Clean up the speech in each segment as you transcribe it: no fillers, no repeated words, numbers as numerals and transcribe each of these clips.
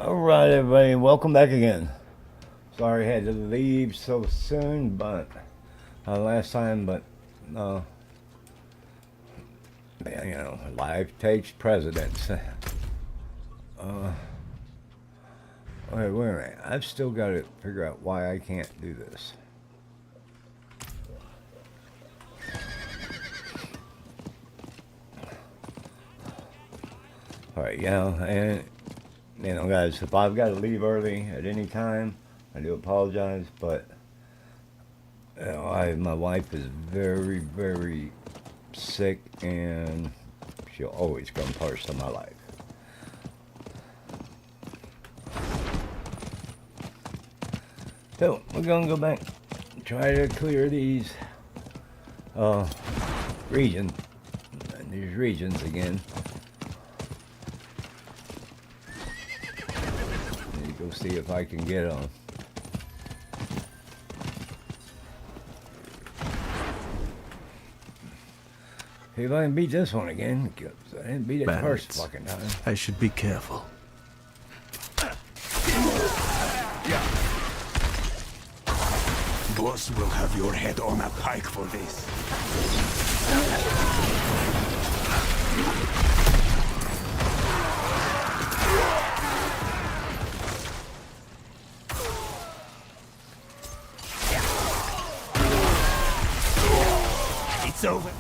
Alright, everybody, welcome back again. Sorry I had to leave so soon, but last time, but man, you know, life takes precedence. Okay, wait a minute. I've still got to figure out why I can't do this. Alright, and you know, guys, if I've got to leave early at any time, I do apologize, but you know, my wife is very, very sick, and she'll always come first in my life. So we're gonna go back, try to clear these regions again. Need to go see if I can get them. See if I can beat this one again, because I didn't beat it the first fucking time. I should be careful. Boss will have your head on a pike for this. It's over.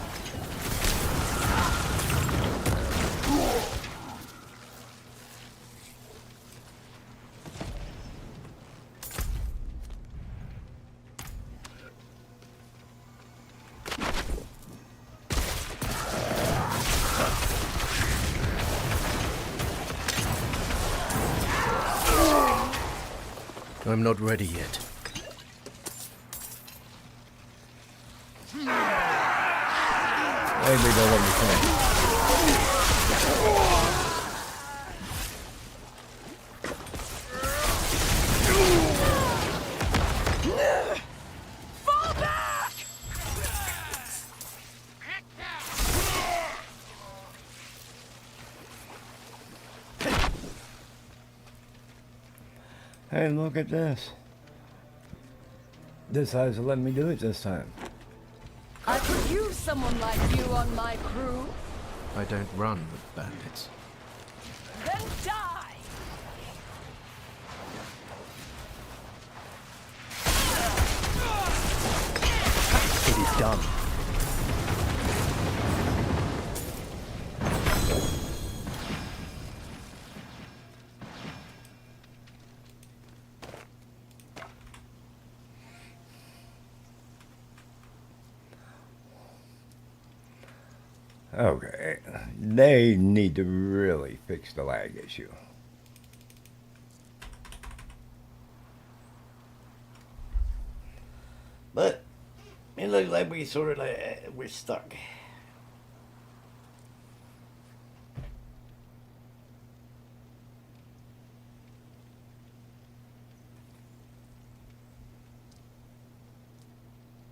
I'm not ready yet. Maybe they'll let me finish. Fall back! Hey, look at this. This has let me do it this time. I could use someone like you on my crew. I don't run with bandits. Then die! It is done. Okay, they need to really fix the lag issue. But it looks like we sort of we're stuck.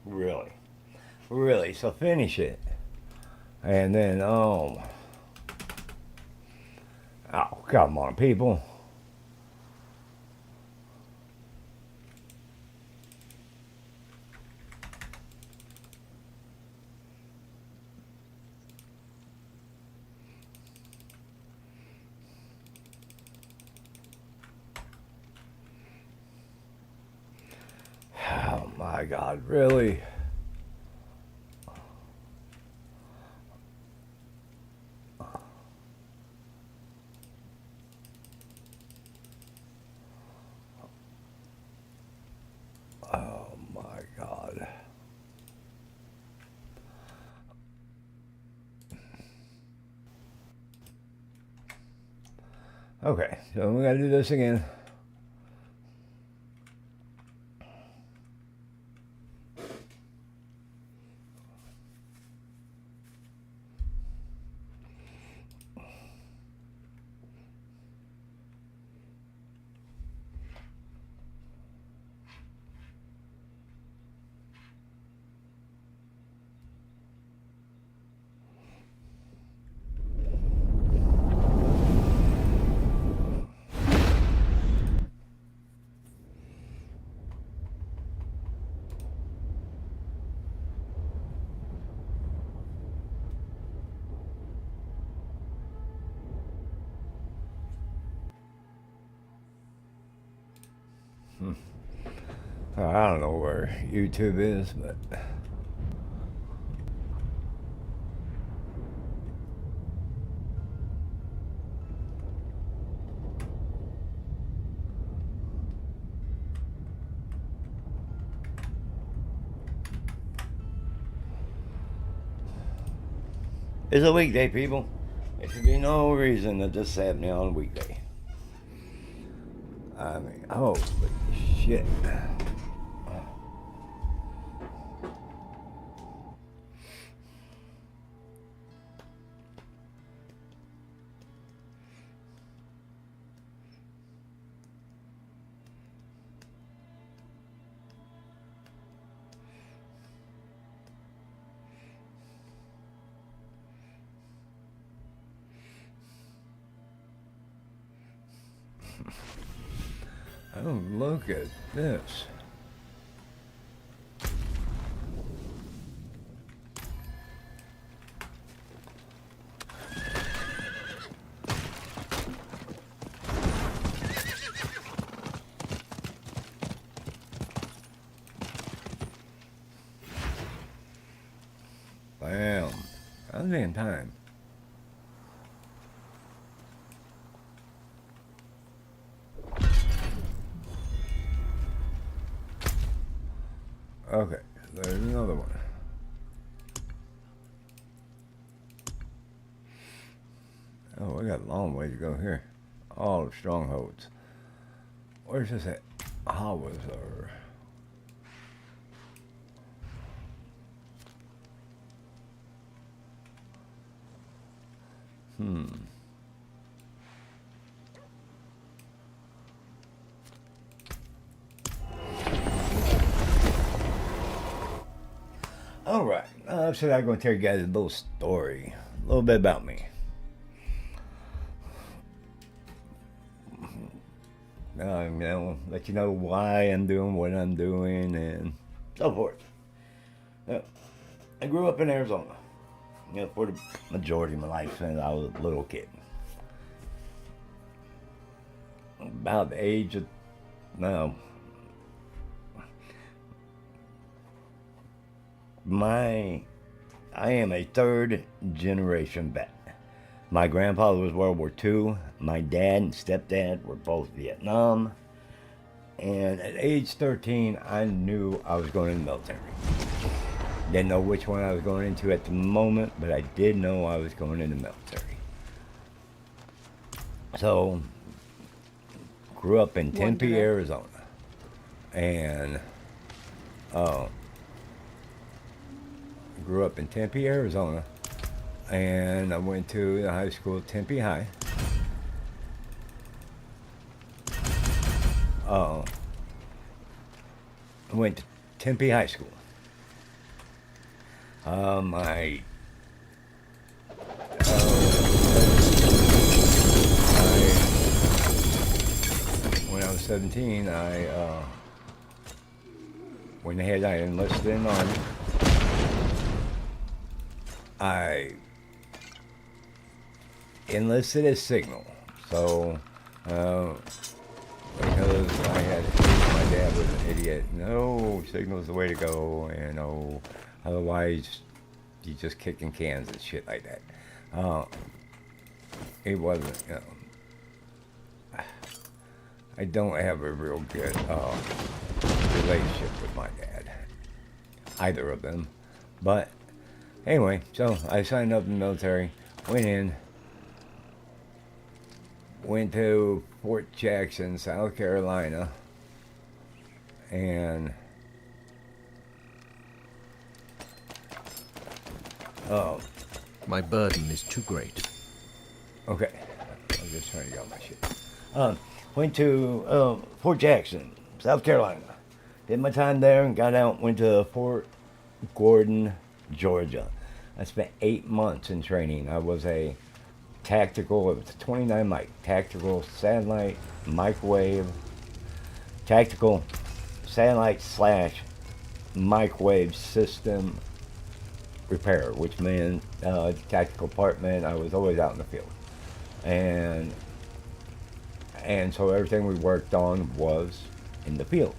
Really, so finish it. And then, oh, come on, people. Oh my God, really? Oh my God. Okay, so we gotta do this again. I don't know where YouTube is, but it's a weekday, people. There should be no reason that this is happening on a weekday. I mean, holy shit. Oh, look at this. Bam. That was in time. Okay, there's another one. Oh, we got a long way to go here. All the strongholds. Where's this at? Howitzer. Alright, so I'm going to tell you guys a little story. A little bit about me. Let you know why I'm doing what I'm doing and so forth. I grew up in Arizona, for the majority of my life since I was a little kid. About the age of, I am a third generation vet. My grandfather was World War II. My dad and stepdad were both Vietnam. And at age 13, I knew I was going in the military. Didn't know which one I was going into at the moment, but I did know I was going in the military. So, grew up in Tempe, Arizona. And, grew up in Tempe, Arizona. And I went to the high school, Tempe High. I went to Tempe High School. When I was 17, when I enlisted in the Army. I enlisted as signal, so because I had my dad was an idiot. No, signal's the way to go, and otherwise you just kicking cans and shit like that. It wasn't. I don't have a real good relationship with my dad, either of them, but. Anyway, so I signed up in the military, went to Fort Jackson, South Carolina, and my burden is too great. Okay, I'm just trying to get all my shit. Went to Fort Jackson, South Carolina. Did my time there and got out. Went to Fort Gordon, Georgia. I spent 8 months in training. I was a tactical, it was a 29 mic, tactical satellite, microwave, tactical satellite / microwave system repair, which meant tactical department. I was always out in the field. And so everything we worked on was in the field.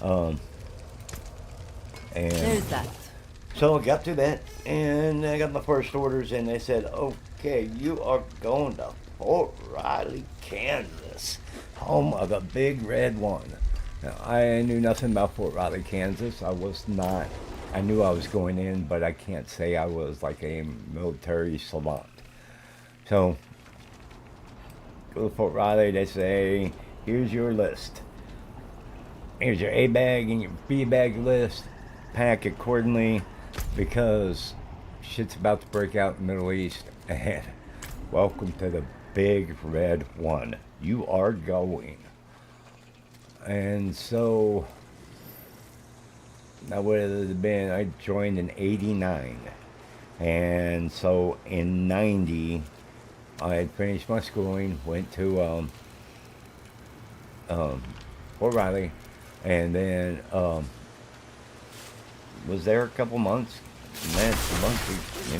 And There's that. so I got to that, and I got my first orders, and they said, okay, you are going to Fort Riley, Kansas, home of the Big Red One. Now, I knew nothing about Fort Riley, Kansas. I knew I was going in, but I can't say I was like a military savant. So, go to Fort Riley, they say, here's your list. Here's your A bag and your B bag list. Pack accordingly, because shit's about to break out in the Middle East, and welcome to the Big Red One. You are going. And so, that would have been, I joined in 89. And so in 90, I had finished my schooling, went to Fort Riley, and then was there a couple months, met a bunch of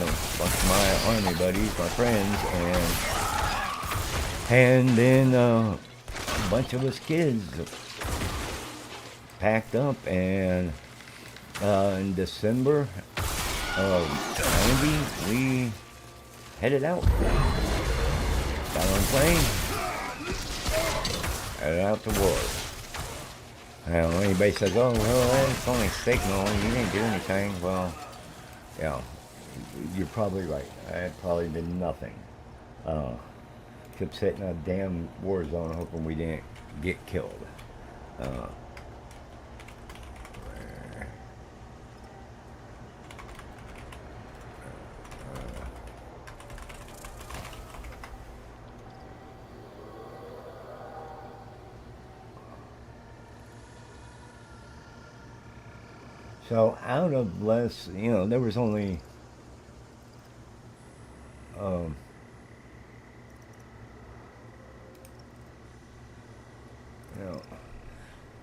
my army buddies, my friends, and then a bunch of us kids packed up, and in December of 90, we headed out. Got on a plane, headed out to war. Now, anybody says, oh, well, it's only signal, you didn't do anything. Well, yeah, you're probably right. I probably did nothing. Kept sitting in a damn war zone hoping we didn't get killed. So out of less, there was only,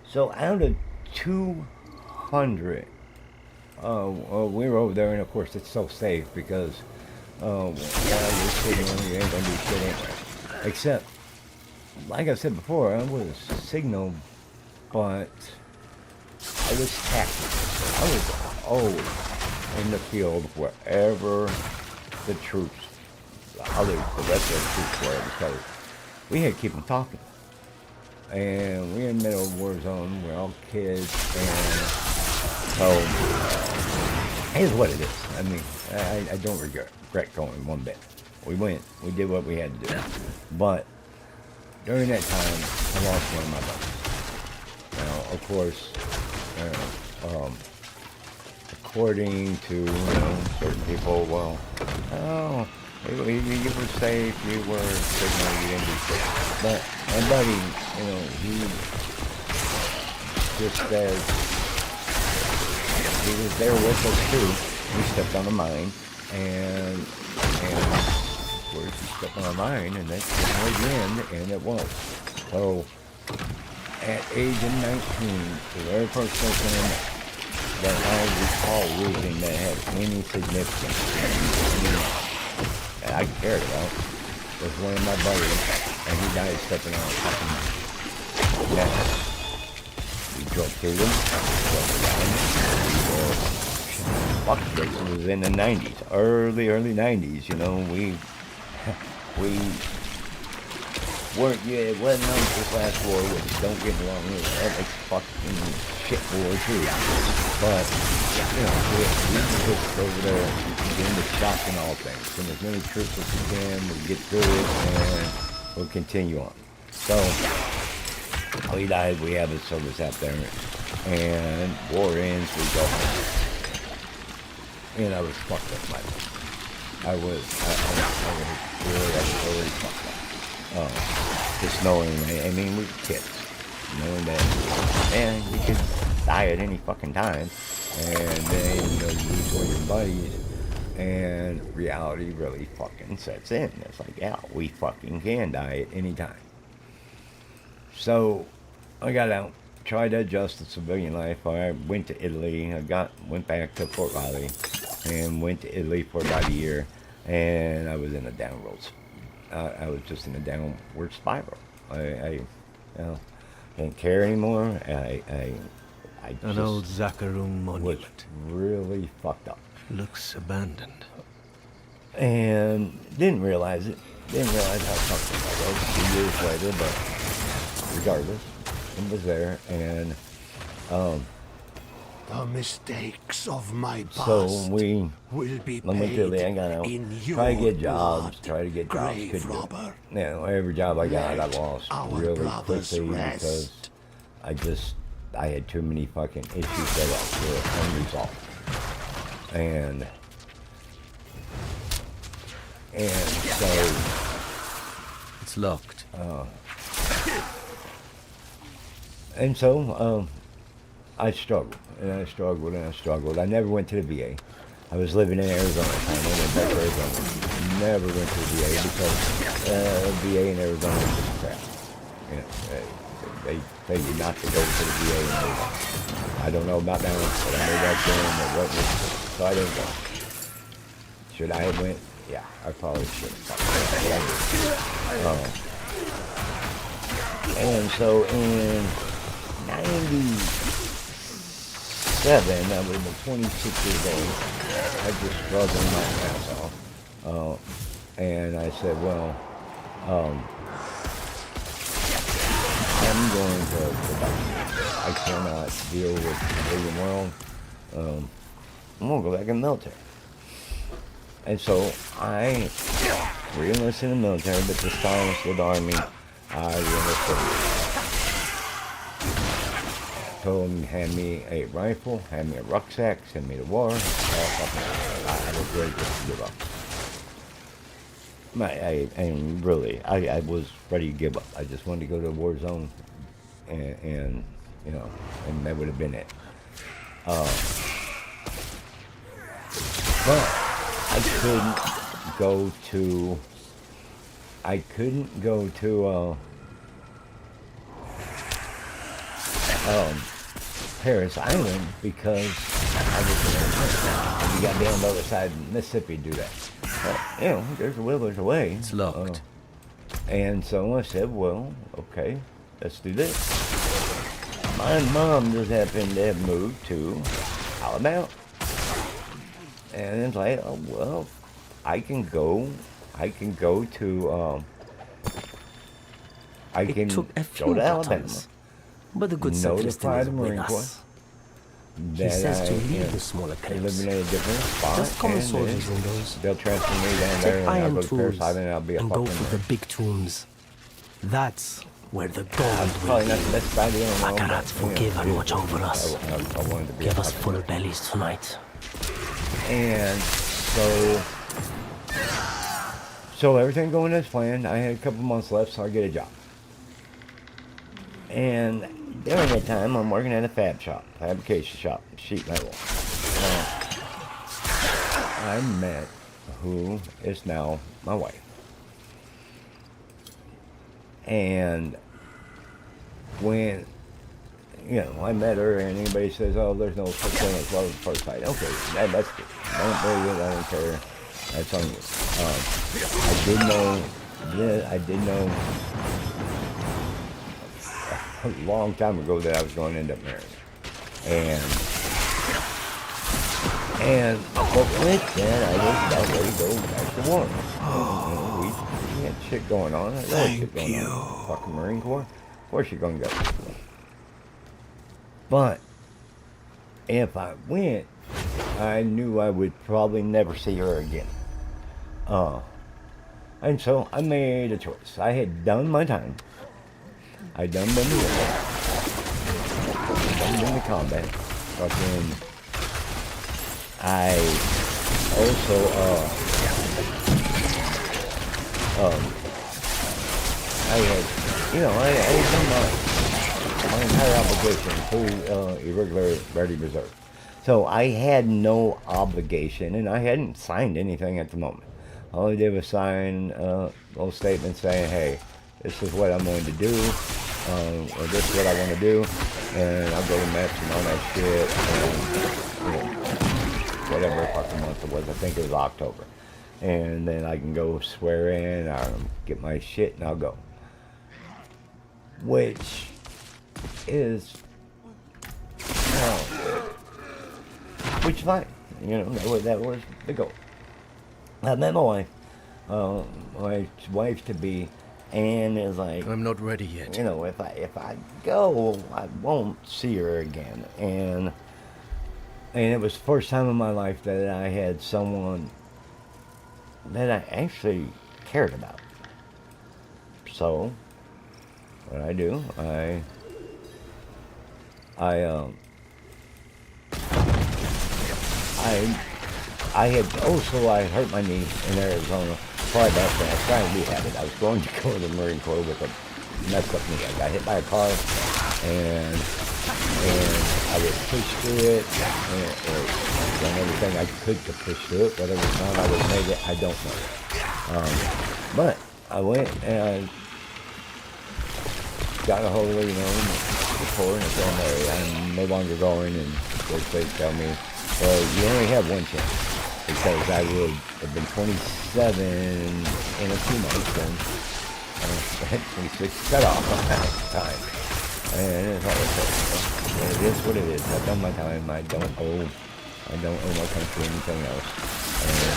so out of 200, we were over there, and of course it's so safe because, you're signal, you ain't gonna do shit anyway. Except, like I said before, I was signal, but I was tactical. I was always in the field wherever the rest of the troops were, because we had to keep them talking. And we're in the middle of a war zone, we're all kids, and so, here's what it is. I mean, I don't regret going one bit. We went, we did what we had to do. But, during that time, I lost one of my buddies. Now, of course, according to certain people, well, you were safe, you were signal, you didn't do shit. But my buddy, he just says he was there with us too. He stepped on a mine, and of course he stepped on a mine, and that's the end, and it was. So at age of 19, the very first person that I recall losing that had any significance that I cared about was one of my buddies, and he died stepping on a fucking mine. Now, we drove through them, fuck, it was in the 90s, early 90s, we weren't, it wasn't on this last war, which don't get me wrong, it was a fucking shit war too. But, we just over there and get into shock and all things. And as many troops as we can, we'll get through it, and we'll continue on. So, we died, we have a service out there, and war ends, we go home. And I was fucked up, my life. I was really fucked up. Just knowing, I mean, we were kids, knowing that, man, you could die at any fucking time, and then, you lose all your buddies, and reality really fucking sets in. It's like, yeah, we fucking can die at any time. So, I got out, tried to adjust to civilian life. I went to Italy, went back to Fort Riley, and went to Italy for about a year, and I was in a downward I was just in a downward spiral. didn't care anymore. I An just old Zakarum was monument. really fucked up. Looks abandoned. And didn't realize it. Didn't realize how fucked up I was 2 years later, but regardless, it was there. And The mistakes of my past so we will be I went to paid the, I got out, in your try to get jobs, blood, try to get jobs, grave couldn't do it. robber. You know, every job I got, I Let lost our really brothers quickly because rest. I had too many fucking issues that were unresolved. And so It's locked. I struggled, and I struggled, and I struggled. I never went to the VA. I was living in Arizona at the time. I went back to Arizona. Never went to the VA because VA in Arizona is just crap. You know, they tell you not to go to the VA in Arizona. I don't know about now, but I know back then that what was, so I didn't go. Should I have went? Yeah, I probably should have. And so in 97, I was about 26 years old. I just struggled my ass off. And I said, well, I'm going to go back. I cannot deal with the alien world. I'm going to go back in the military. And so I re-enlisted in the military, but this time instead of the Army, I re-enlisted. Told him, hand me a rifle, hand me a rucksack, send me to war. I was ready to give up. I was ready to give up. I just wanted to go to a war zone, and you know, and that would have been it. But I couldn't go to Paris Island because I was in Arizona. And you got to be on the other side of Mississippi to do that. But, you know, there's a will, there's a way. It's locked. And so I said, well, okay, let's do this. My mom just happened to have moved to Alabama. And it's like, oh, well, I can go to, It took a few go to Alabama. battles, but the good Sacrist Notify is the with Marine Corps. us. He says to leave the smaller camps. Eliminate a different spot. Just common and soldiers then in those. they'll transfer me down Take there, and I'll iron go to Paris tools Island, and I'll be a and go fucking for the Marine. big tombs. That's where the gold will Probably not be. the best idea in the world, Baccarat, but, you know, forgive and it is watch what it over is. us. I wanted to be Give a us fucking full Marine. bellies tonight. And so everything going as planned. I had a couple months left, so I get a job. And during that time, I'm working at a fabrication shop, sheet metal. I met who is now my wife. And when, you know, I met her and anybody says, oh, there's no such thing as love at first sight. Okay, that's good. Don't believe it, I don't care. That's on you. I did know a long time ago that I was going to end up marrying her. But with that, I was about ready to go back to war. You know, we had shit going on. I had shit going on in the fucking Marine Corps. Of course you're going to go. But if I went, I knew I would probably never see her again. And so I made a choice. I had done my time. I'd done been to war. I'd been to combat. Fucking. I also, I had, you know, I had done my entire obligation to irregular ready reserve. So I had no obligation, and I hadn't signed anything at the moment. All I did was sign a little statement saying, hey, this is what I'm going to do, or this is what I want to do, and I'll go to Mets and all that shit, and, you know, whatever fucking month it was. I think it was October. And then I can go swear in, I'll get my shit, and I'll go. Which is, which is fine. You know, that was the goal. I met my wife to be, and is like, I'm not ready yet. you know, if I go, I won't see her again. And it was the first time in my life that I had someone that I actually cared about. So, what I do, I hurt my knee in Arizona. Probably back then, I was trying to rehab it. I was going to go to the Marine Corps with a messed up knee. I got hit by a car, and I was pushed through it, and done everything I could to push through it. Whether or not I would have made it, I don't know. But I went and I got a hold of, you know, the Corps, and I said, hey, I'm no longer going, and they tell me, well, you only have one chance. Because I would have been 27 in a few months, and I had 26 cut off at that time. And it's all okay. It is what it is. I've done my time. I don't owe my country anything else. And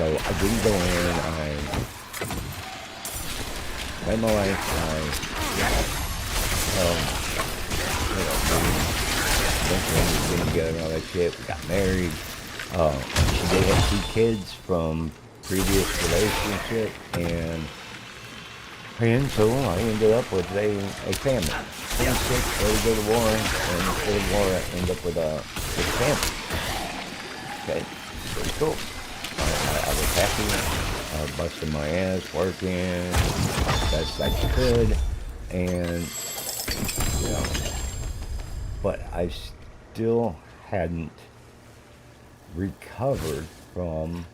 so I didn't go in. I met my wife. We went together and all that shit. We got married. She did have 2 kids from previous relationship, and so I ended up with a family. 26, ready to go to war, and instead of war, I ended up with a family. Okay, pretty cool. I was happy. I was busting my ass, working as best I could, and you know, but I still hadn't recovered from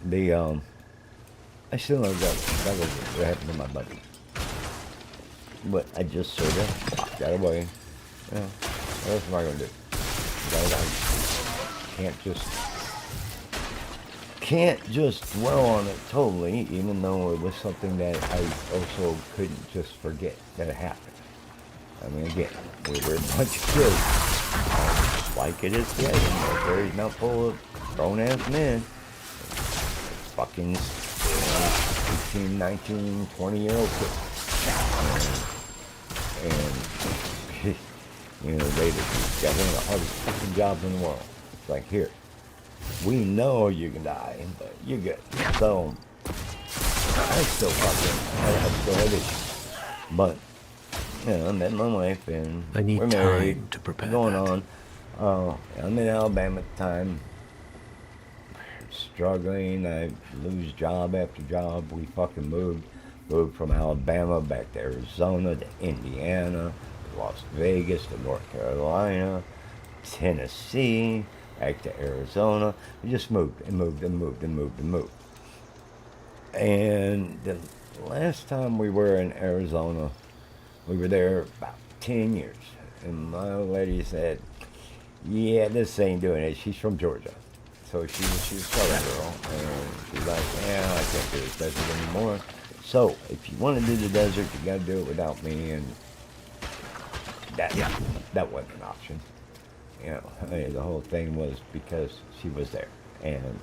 the I still know that was what happened to my buddy, but I just sort of got away. You know, what else am I gonna do? I can't just dwell on it totally, even though it was something that I also couldn't just forget that it happened. I mean, again, we were a bunch of kids, like it is today. The military's not full of grown-ass men. It's fucking 18, 19, 20-year-old kids. And you know, they just got one of the hardest fucking jobs in the world. It's like, here, we know you can die, but you're good. So, I still had issues. But, you know, I met my wife, and I need we're married, time to prepare going that. on. I'm in Alabama at the time, struggling. I lose job after job. We fucking moved from Alabama back to Arizona, to Indiana, to Las Vegas, to North Carolina, Tennessee, back to Arizona. We just moved and moved and moved and moved and moved. And the last time we were in Arizona, we were there about 10 years. And my old lady said, yeah, this ain't doing it. She's from Georgia. So she's a Southern girl. And she's like, yeah, I can't do this desert anymore. So if you want to do the desert, you got to do it without me. And that wasn't an option. You know, I mean, the whole thing was because she was there. And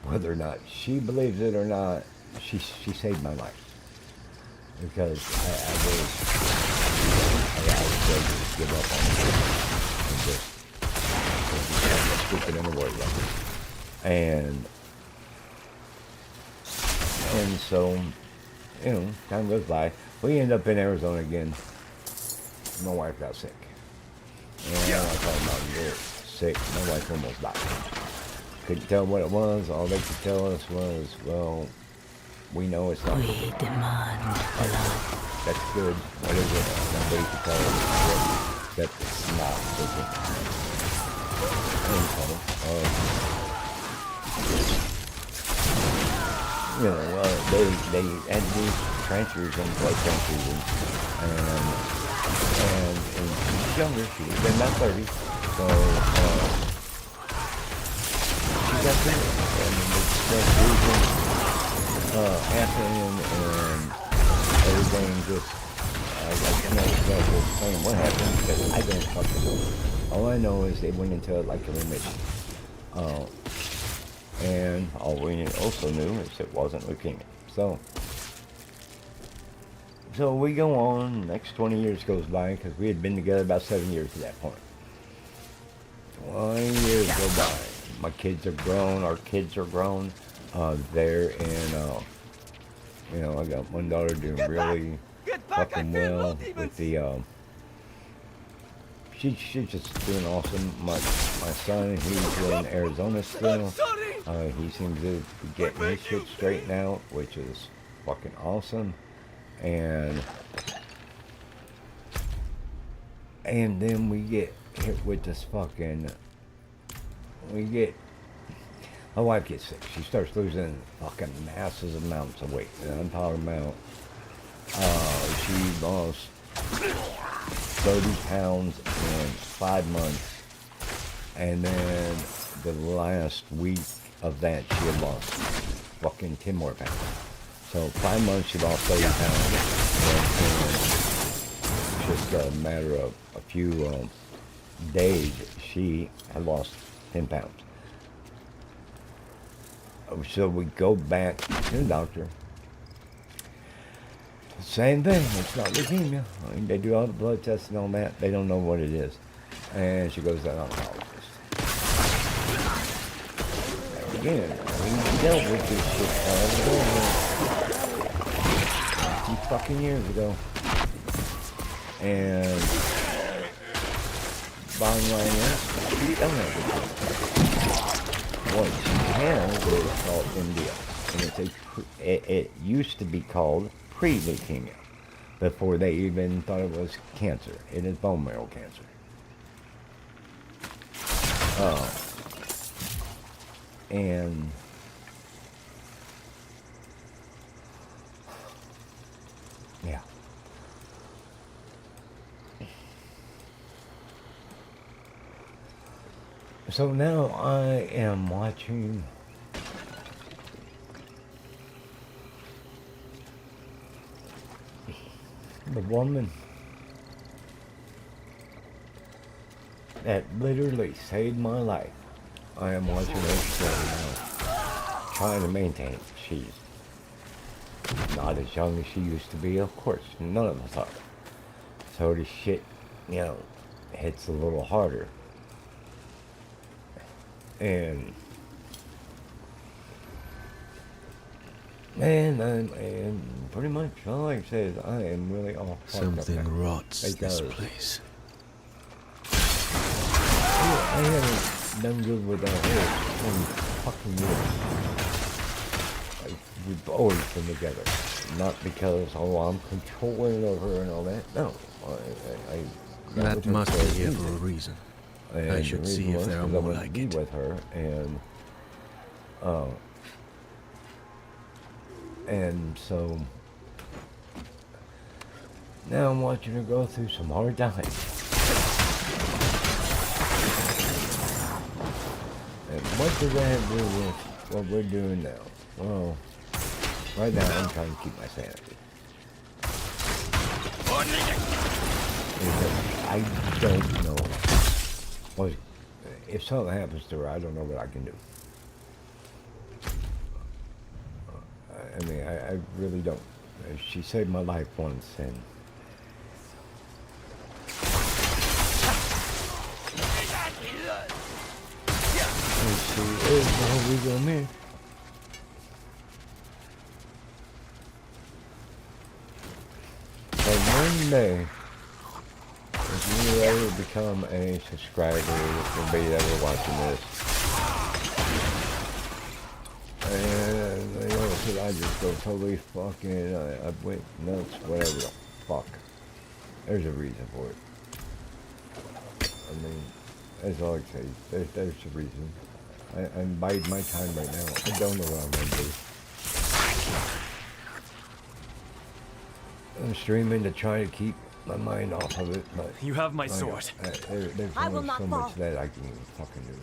whether or not she believes it or not, she saved my life. Because I was ready to just give up on it and just stupid in the word. And so, you know, time goes by. We end up in Arizona again. My wife got sick. And I was talking about getting sick. My wife almost died. Couldn't tell what it was. All they could tell us was, well, we know it's not. We demand blood. That's good. What is it? Nobody could tell us that it's not. You know, they had these trenchers and blood trenchers, and she was younger. She would have been about 30. So she got sick, and the transfusion happened, and everything just can't explain what happened because I don't fucking know. All I know is they went into like a remission. And all we also knew is it wasn't leukemia. So we go on, next 20 years goes by because we had been together about 7 years at that point. 20 years go by. My kids are grown, our kids are grown. They're in, you know, I got one daughter doing really fucking well with the, she's just doing awesome. My son, he's in Arizona still. He seems to be getting his shit straightened out, which is fucking awesome. And then we get hit with this fucking, my wife gets sick. She starts losing fucking massive amounts of weight. And I'm talking about, she lost 30 pounds in 5 months. And then the last week of that, she had lost fucking 10 more pounds. So 5 months, she lost 30 pounds. And just a matter of a few days, she had lost 10 pounds. So we go back to the doctor. Same thing, it's not leukemia. I mean, they do all the blood tests and all that. They don't know what it is. And she goes to an oncologist. And again, we dealt with this shit a few fucking years ago. And bottom line is, we don't have leukemia. What she has is called MDS, and it used to be called pre-leukemia before they even thought it was cancer. It is bone marrow cancer. And yeah. So now I am watching the woman that literally saved my life. I am watching her story now, trying to maintain it. She's not as young as she used to be, of course. None of us are. So this shit, you know, hits a little harder. And and pretty much all I say is I am really all fucked up now. Something rots Because, this place. yeah, I haven't done good with our hair in fucking years. Like, we've always been together. Not because, oh, I'm controlling over and all that. No. I got That with her must for be a here reason. for a reason. And I should the see reason if was there are 'cause I more wanted to like be it. with her, and so now I'm watching her go through some hard times. And what does that have to do with what we're doing now? Well, right now I'm trying to keep my sanity. Because I don't know. Well, if something happens to her, I don't know what I can do. I mean, I really don't. She saved my life once, and she is the whole reason I'm here. So one day, if you ever become a subscriber, if anybody ever watching this, and they know that I just go totally fucking, I went nuts, whatever the fuck. There's a reason for it. I mean, that's all I can say. There's a reason. I'm biding my time right now. I don't know what I'm going to do. I'm streaming to try to keep my mind off of it, but You have my sword. there's I will only not so fall. much that I can fucking do.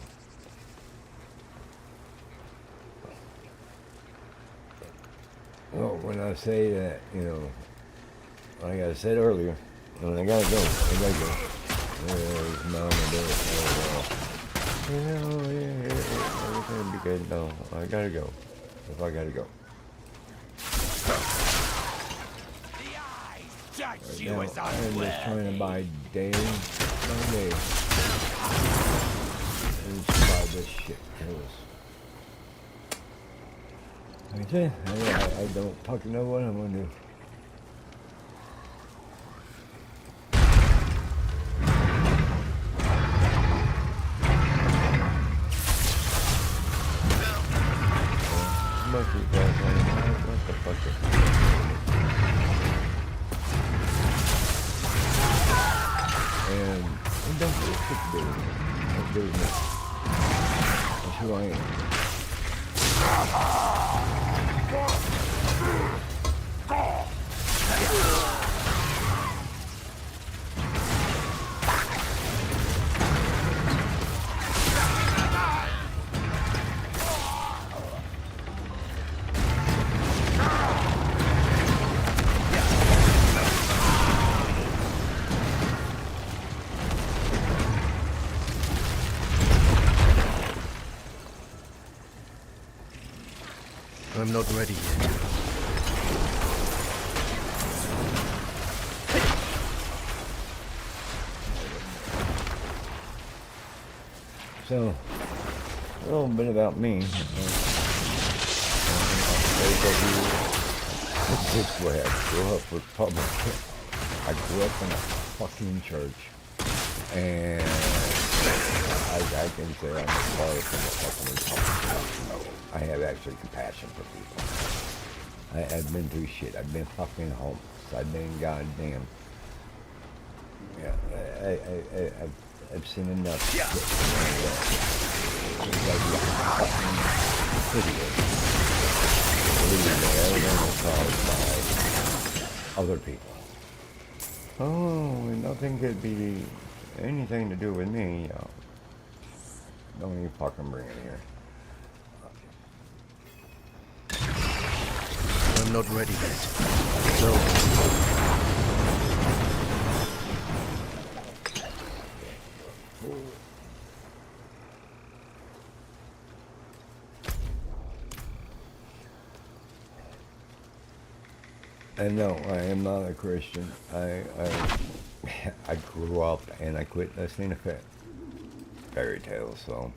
Well, when I say that, you know, like I said earlier, when I gotta go, I gotta go. There's none of this. Everything will be good. No, I gotta go. If I gotta go. Right now, I'm just trying to buy day by day. And survive this shit. Like I said, I don't fucking know what I'm gonna do. What the fuck is and it don't really fit to do with me. It do with me. That's who I am. I'm not ready yet. So, a little bit about me. This is where I grew up Republican. I grew up in a fucking church. And I can say I'm sorry for the fucking Republican. I have actually compassion for people. I've been through shit. I've been fucking homeless. I've been goddamn. Yeah, I've seen enough shit. Everything was caused by other people. Oh, nothing could be anything to do with me. Don't even fucking bring it here. I'm not ready yet. So... And no, I am not a Christian. I grew up and I quit listening to fairy tales. So,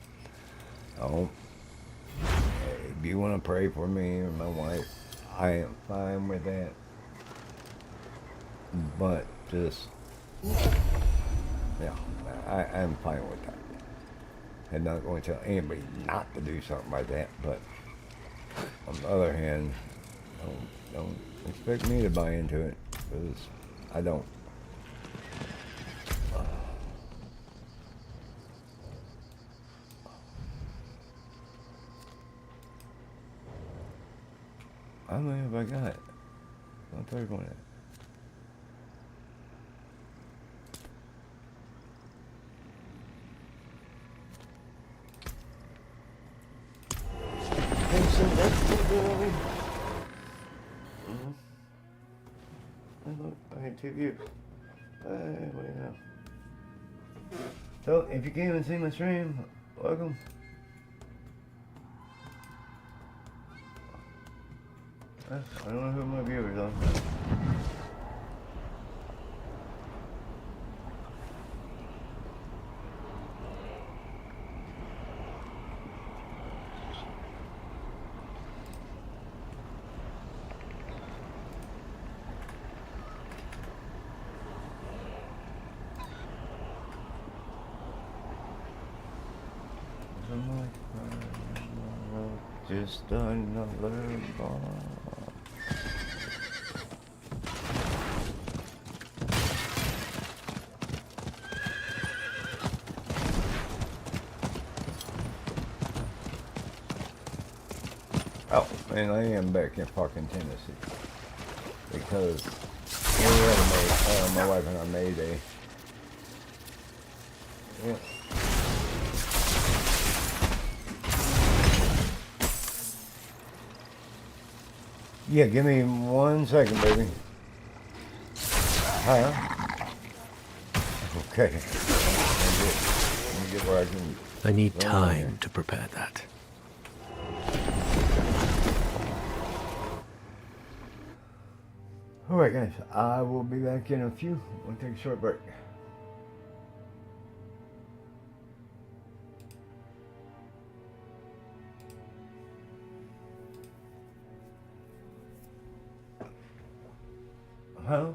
if you want to pray for me or my wife, I am fine with that. But just, yeah, I'm fine with that. I'm not going to tell anybody not to do something like that. But on the other hand, don't expect me to buy into it, because I don't. How many have I got? I'll tell you one. I had 2 views. So, if you came and see my stream, welcome. I don't know who my viewers are. Just another bar. Oh, and I am back in fucking Tennessee because we had my wife and I made a. Yeah. Yeah, give me 1 second, baby. Huh? Okay. Let me get where I can. I need Go on here. time to prepare that. Alright guys, I will be back in a few. We'll take a short break. Huh?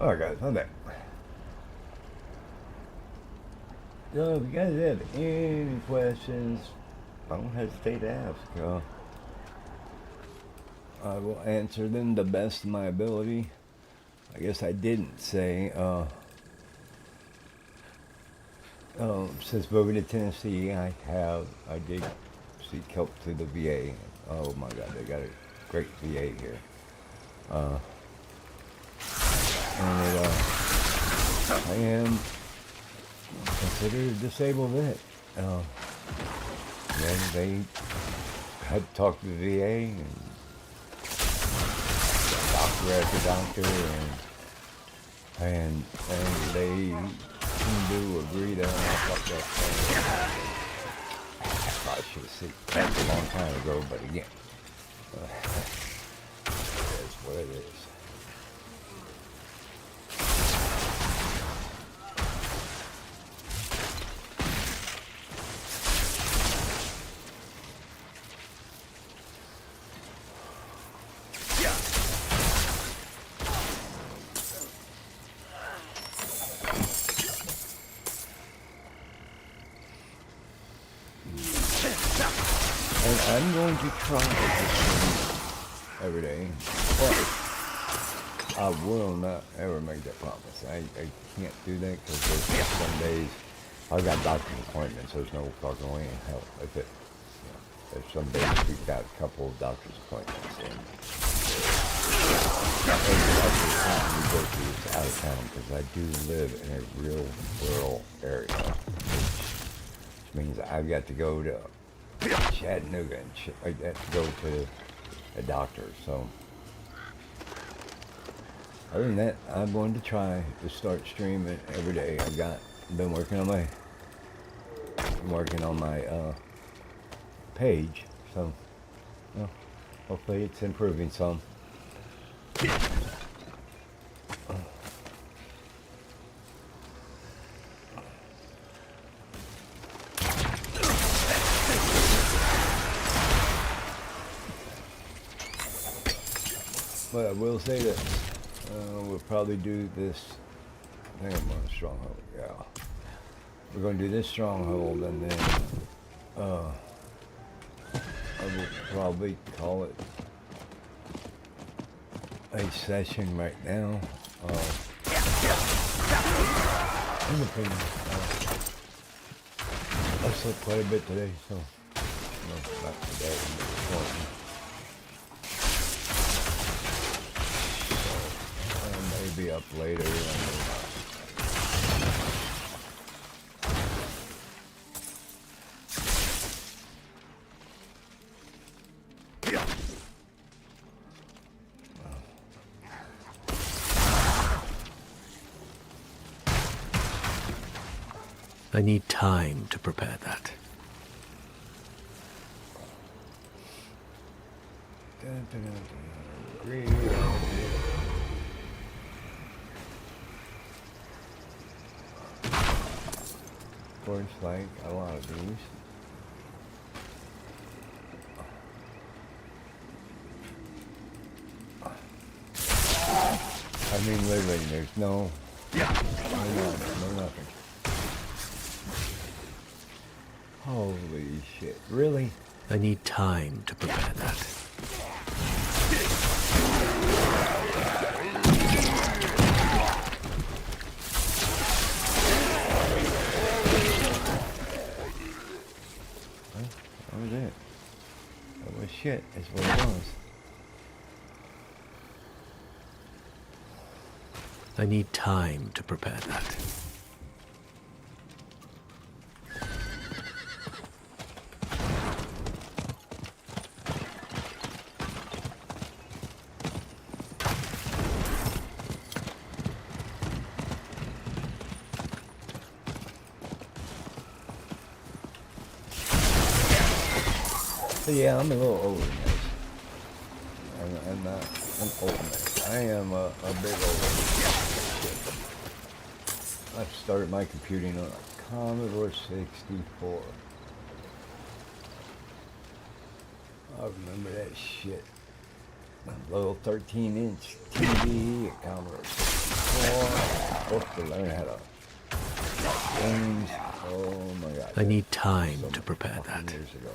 Alright guys, I'm back. So if you guys have any questions, don't hesitate to ask. I will answer them the best of my ability. I guess I didn't say, since moving to Tennessee, I did seek help through the VA. Oh my God, they got a great VA here. And I am considered a disabled vet. Then they had to talk to the VA and doctor after doctor, and they do agree to knock up that thing. I should have seen that a long time ago, but again, that's what it is. And I'm going to try this every day, but I will not ever make that promise. I can't do that because there's some days I've got doctor's appointments. There's no fucking way in hell if it. There's some days we've got a couple of doctor's appointments, and every other time we go to is out of town because I do live in a real rural area, which means I've got to go to Chattanooga and shit like that to go to a doctor. So other than that, I'm going to try to start streaming every day. I've been working on my page, so well, hopefully it's improving some. But I will say this, we'll probably do this, I think I'm on a stronghold, yeah. We're going to do this stronghold, and then I will probably call it a session right now. In my opinion, I slept quite a bit today, so not today, but this morning. Be up later. I need time to prepare that. Of course, like a lot of these. I mean, literally, there's no nothing. Holy shit, really? I need time to prepare that. That was it. That was shit, is what it was. I need time to prepare that. So yeah, I'm a little older than this. I'm not an old man. I am a big old shit. I started my computing on a Commodore 64. I remember that shit. A little 13-inch TV, a Commodore 64. Supposed to learn how to games. Oh my god. I need time So to prepare fucking that. years ago.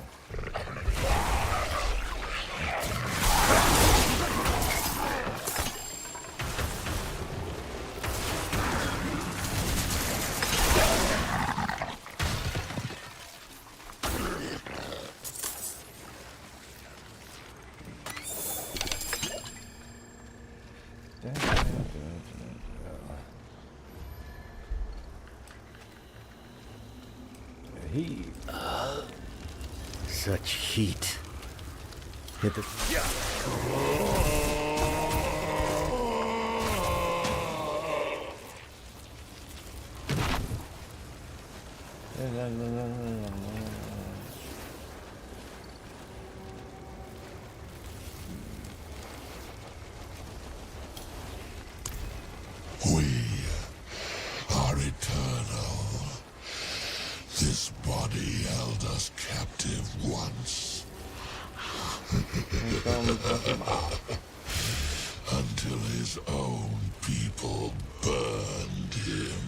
He Such heat. Hit the... We are eternal. This body held us captive once. Until his own people burned him.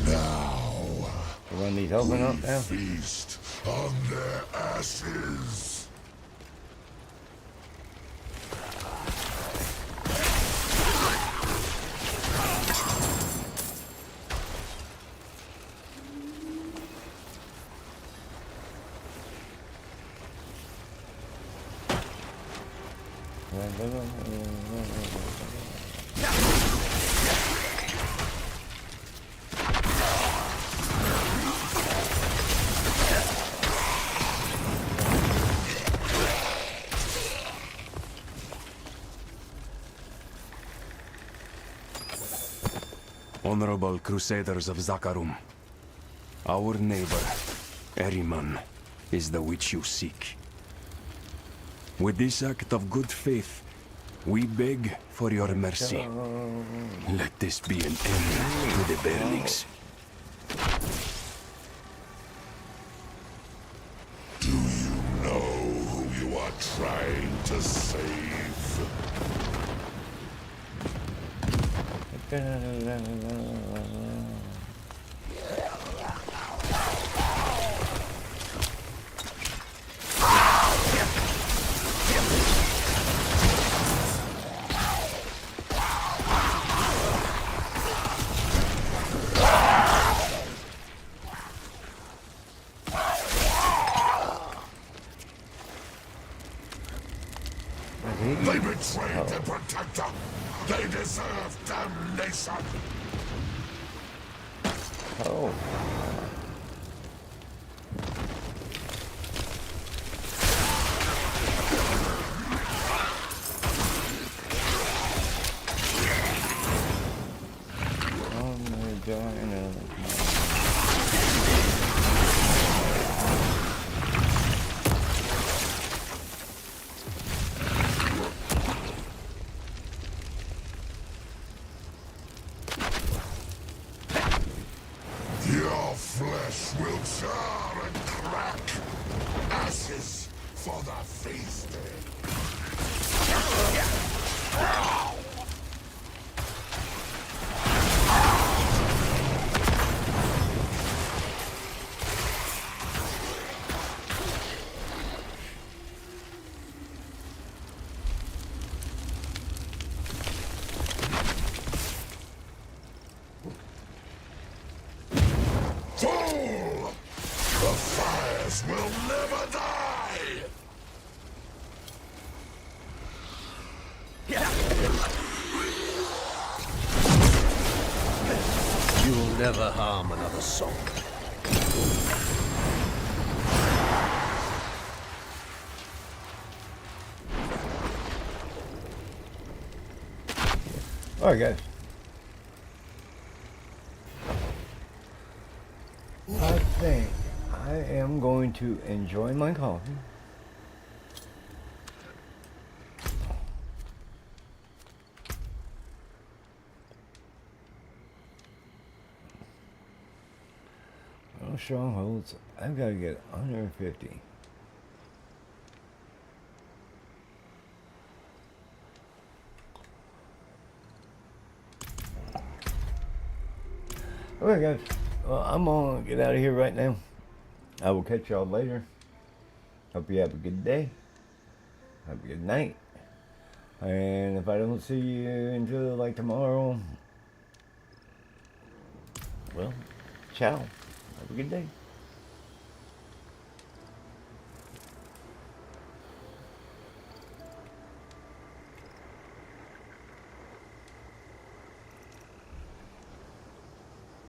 Now, run these open up now. feast on their ashes. Honorable Crusaders of Zakarum, our neighbor, Eriman, is the witch you seek. With this act of good faith, we beg for your mercy. Let this be an end to the burnings. Do you know who you are trying to save? They betrayed their protector. They deserve damnation. Oh. Oh my God. Your flesh will char and crack. Ashes for the feasting. Fool! The fires will never die! You'll never harm another soul. All right, guys. I think I am going to enjoy my coffee. No strongholds. I've got to get 150. Alright guys, well, I'm gonna get out of here right now. I will catch y'all later. Hope you have a good day. Have a good night. And if I don't see you until like tomorrow, well, ciao. Have a good day.